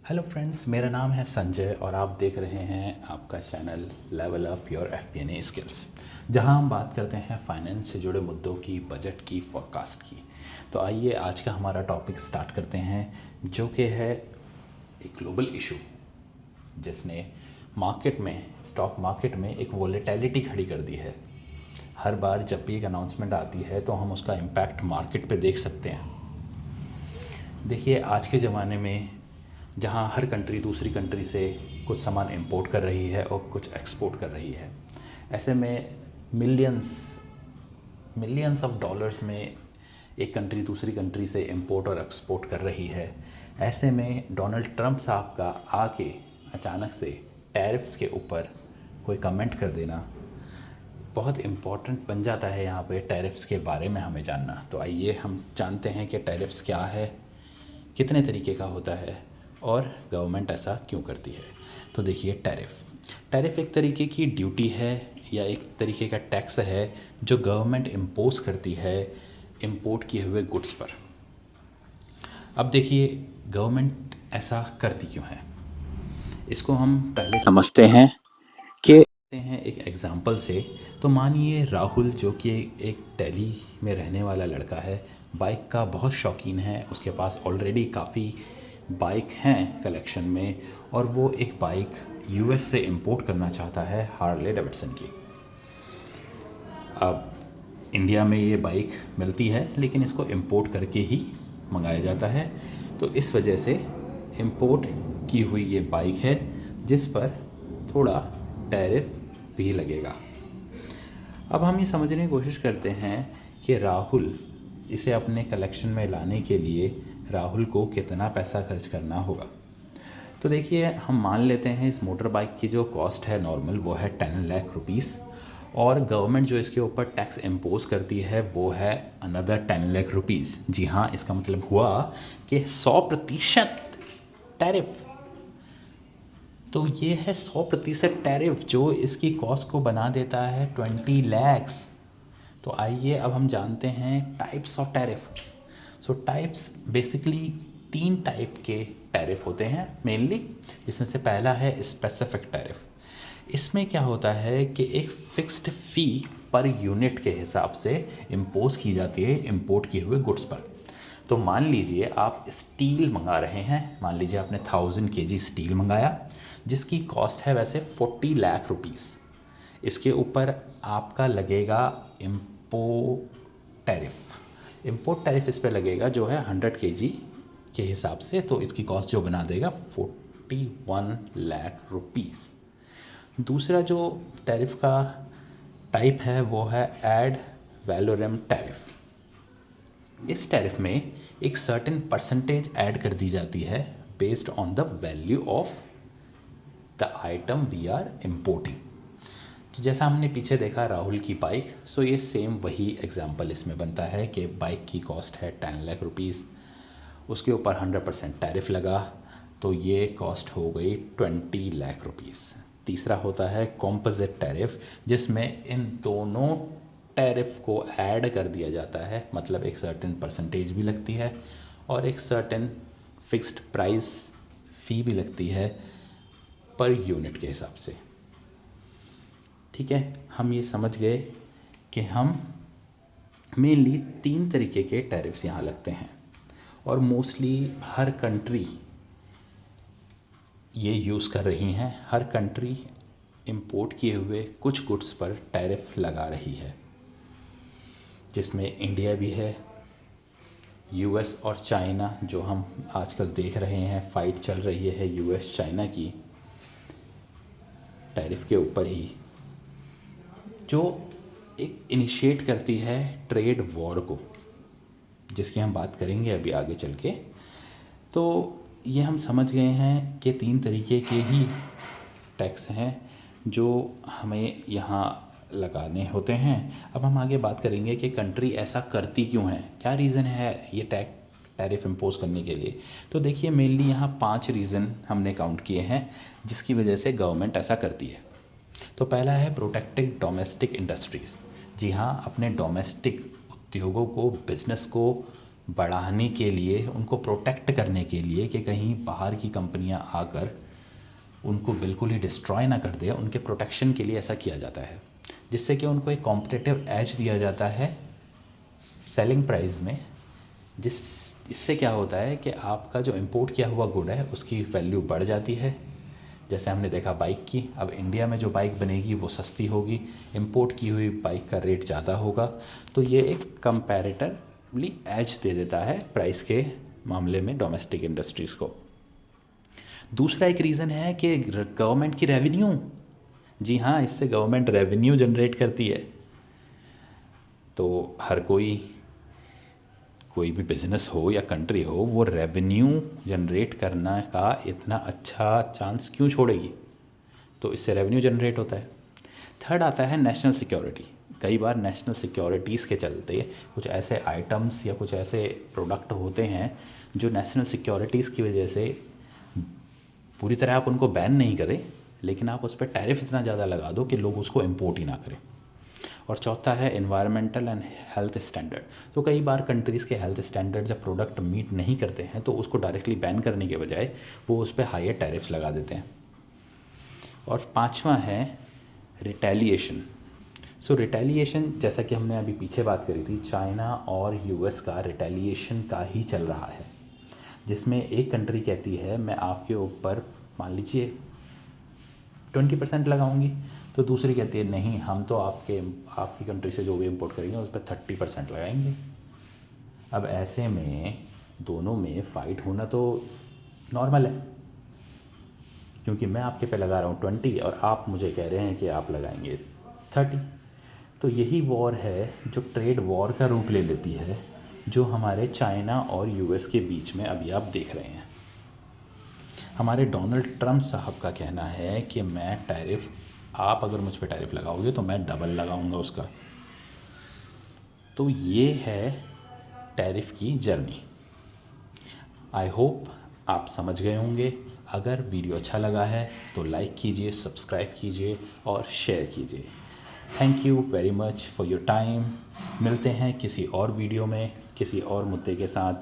Hello friends, मेरा नाम है संजय और आप देख रहे हैं आपका channel level up your FP&A skills, जहां हम बात करते हैं फाइनेंस से जुड़े मुद्दों की, बजट की, फोरकास्ट की। तो आइए आज का हमारा टॉपिक स्टार्ट करते हैं, जो कि है एक ग्लोबल इशू जिसने मार्केट में, स्टॉक मार्केट में एक वोलेटिलिटी खड़ी कर दी है। हर बार जब भी एक अनाउंसमेंट आती है तो हम उसका इम्पैक्ट मार्केट पे देख सकते हैं। देखिए, आज के ज़माने में जहाँ हर कंट्री दूसरी कंट्री से कुछ सामान इंपोर्ट कर रही है और कुछ एक्सपोर्ट कर रही है, ऐसे में मिलियंस मिलियंस ऑफ डॉलर्स में एक कंट्री दूसरी कंट्री से इंपोर्ट और एक्सपोर्ट कर रही है। ऐसे में डोनाल्ड ट्रंप साहब का आके अचानक से टैरिफ्स के ऊपर कोई कमेंट कर देना बहुत इम्पॉर्टेंट बन जाता है। यहाँ पे टैरिफ्स के बारे में हमें जानना, तो आइए हम जानते हैं कि टैरिफ्स क्या है, कितने तरीके का होता है और गवर्नमेंट ऐसा क्यों करती है। तो देखिए, टैरिफ एक तरीके की ड्यूटी है या एक तरीके का टैक्स है जो गवर्नमेंट इम्पोज करती है इंपोर्ट किए हुए गुड्स पर। अब देखिए, गवर्नमेंट ऐसा करती क्यों है, इसको हम पहले समझते हैं कि एक एग्ज़ाम्पल से। तो मानिए राहुल, जो कि एक दिल्ली में रहने वाला लड़का है, बाइक का बहुत शौकीन है, उसके पास ऑलरेडी काफ़ी बाइक हैं कलेक्शन में, और वो एक बाइक US से इंपोर्ट करना चाहता है, हार्ले डेविडसन की। अब इंडिया में ये बाइक मिलती है लेकिन इसको इंपोर्ट करके ही मंगाया जाता है, तो इस वजह से इंपोर्ट की हुई ये बाइक है जिस पर थोड़ा टैरिफ भी लगेगा। अब हम ये समझने की कोशिश करते हैं कि राहुल इसे अपने कलेक्शन में लाने के लिए राहुल को कितना पैसा खर्च करना होगा। तो देखिए, हम मान लेते हैं इस मोटर बाइक की जो कॉस्ट है नॉर्मल, वो है 10 लाख रुपीज़, और गवर्नमेंट जो इसके ऊपर टैक्स इम्पोज करती है वो है अनदर 10 लाख रुपीज़। जी हाँ, इसका मतलब हुआ कि 100% टैरिफ। तो ये है 100% टैरिफ जो इसकी कॉस्ट को बना देता है 20 लैक्स। तो आइए अब हम जानते हैं types of tariff. So types basically 3 type के टैरिफ होते हैं मेनली, जिसमें से पहला है स्पेसिफिक टैरिफ। इसमें क्या होता है कि एक फ़िक्स्ड फ़ी पर यूनिट के हिसाब से इम्पोज की जाती है इंपोर्ट किए हुए गुड्स पर। तो मान लीजिए आप स्टील मंगा रहे हैं, मान लीजिए आपने 1000 kg स्टील मंगाया जिसकी कॉस्ट है वैसे 40 लाख रुपीज़। इसके ऊपर आपका लगेगा इम्पोर्ट टैरिफ इस पर लगेगा जो है 100 kg के हिसाब से, तो इसकी कॉस्ट जो बना देगा 41 लाख रुपीज़। दूसरा जो टैरिफ का टाइप है वो है एड वैलोरम टैरिफ। इस टैरिफ में एक सर्टेन परसेंटेज ऐड कर दी जाती है based on the value of the item we are importing. तो जैसा हमने पीछे देखा राहुल की बाइक, सो ये सेम वही एग्जांपल इसमें बनता है कि बाइक की कॉस्ट है 10 लाख रुपीज़, उसके ऊपर 100% टैरिफ लगा तो ये कॉस्ट हो गई 20 लाख रुपीज़। तीसरा होता है कॉम्पोजिट टैरिफ, जिसमें इन दोनों टैरिफ को ऐड कर दिया जाता है, मतलब एक सर्टेन परसेंटेज भी लगती है और एक सर्टेन फिक्स्ड प्राइस फ़ी भी लगती है पर यूनिट के हिसाब से। ठीक है, हम ये समझ गए कि हम मेनली 3 तरीके के टैरिफ्स यहाँ लगते हैं और मोस्टली हर कंट्री ये यूज़ कर रही हैं। हर कंट्री इंपोर्ट किए हुए कुछ गुड्स पर टैरिफ लगा रही है, जिसमें इंडिया भी है, US और चाइना, जो हम आजकल देख रहे हैं फ़ाइट चल रही है US चाइना की टैरिफ के ऊपर ही, जो एक इनिशिएट करती है ट्रेड वॉर को, जिसकी हम बात करेंगे अभी आगे चल के। तो ये हम समझ गए हैं कि 3 तरीके के ही टैक्स हैं जो हमें यहाँ लगाने होते हैं। अब हम आगे बात करेंगे कि कंट्री ऐसा करती क्यों है, क्या रीज़न है ये टैरिफ इम्पोज करने के लिए। तो देखिए, मेनली यहाँ 5 रीज़न हमने काउंट किए हैं जिसकी वजह से गवर्नमेंट ऐसा करती है। तो पहला है प्रोटेक्टिंग डोमेस्टिक इंडस्ट्रीज़। जी हाँ, अपने डोमेस्टिक उद्योगों को, बिज़नेस को बढ़ाने के लिए, उनको प्रोटेक्ट करने के लिए कि कहीं बाहर की कंपनियां आकर उनको बिल्कुल ही डिस्ट्रॉय ना कर दे, उनके प्रोटेक्शन के लिए ऐसा किया जाता है, जिससे कि उनको एक कॉम्पिटिटिव एज दिया जाता है सेलिंग प्राइस में। इससे क्या होता है कि आपका जो इंपोर्ट किया हुआ गुड है उसकी वैल्यू बढ़ जाती है। जैसे हमने देखा बाइक की, अब इंडिया में जो बाइक बनेगी वो सस्ती होगी, इंपोर्ट की हुई बाइक का रेट ज़्यादा होगा। तो ये एक कंपैरेटिवली एज दे देता है प्राइस के मामले में डोमेस्टिक इंडस्ट्रीज़ को। दूसरा एक रीज़न है कि गवर्नमेंट की रेवेन्यू, जी हाँ, इससे गवर्नमेंट रेवेन्यू जनरेट करती है। तो हर कोई भी बिज़नेस हो या कंट्री हो, वो रेवेन्यू जनरेट करना का इतना अच्छा चांस क्यों छोड़ेगी? तो इससे रेवेन्यू जनरेट होता है। थर्ड आता है नेशनल सिक्योरिटी। कई बार नेशनल सिक्योरिटीज़ के चलते कुछ ऐसे आइटम्स या कुछ ऐसे प्रोडक्ट होते हैं जो नेशनल सिक्योरिटीज़ की वजह से पूरी तरह आप उनको बैन नहीं करें, लेकिन आप उस पर टैरिफ इतना ज़्यादा लगा दो कि लोग उसको इम्पोर्ट ही ना करें। और चौथा है एनवायरमेंटल एंड हेल्थ स्टैंडर्ड। तो कई बार कंट्रीज़ के हेल्थ स्टैंडर्ड जब प्रोडक्ट मीट नहीं करते हैं तो उसको डायरेक्टली बैन करने के बजाय वो उस पर हायर टैरिफ्स लगा देते हैं। और पांचवा है रिटेलिएशन। सो रिटेलिएशन, जैसा कि हमने अभी पीछे बात करी थी, चाइना और यूएस का रिटेलिएशन का ही चल रहा है, जिसमें एक कंट्री कहती है मैं आपके ऊपर मान लीजिए 20% लगाऊंगी, तो दूसरी कहती है नहीं, हम तो आपकी कंट्री से जो भी इंपोर्ट करेंगे उस पर 30% लगाएंगे। अब ऐसे में दोनों में फ़ाइट होना तो नॉर्मल है, क्योंकि मैं आपके पे लगा रहा हूँ 20 और आप मुझे कह रहे हैं कि आप लगाएंगे 30। तो यही वॉर है जो ट्रेड वॉर का रूप ले लेती है, जो हमारे चाइना और यूएस के बीच में अभी आप देख रहे हैं। हमारे डोनाल्ड ट्रंप साहब का कहना है कि मैं टैरिफ, आप अगर मुझ पर टैरिफ लगाओगे तो मैं डबल लगाऊंगा उसका। तो ये है टैरिफ की जर्नी। आई होप आप समझ गए होंगे। अगर वीडियो अच्छा लगा है तो लाइक कीजिए, सब्सक्राइब कीजिए और शेयर कीजिए। Thank you very much for your time. मिलते हैं किसी और वीडियो में किसी और मुद्दे के साथ।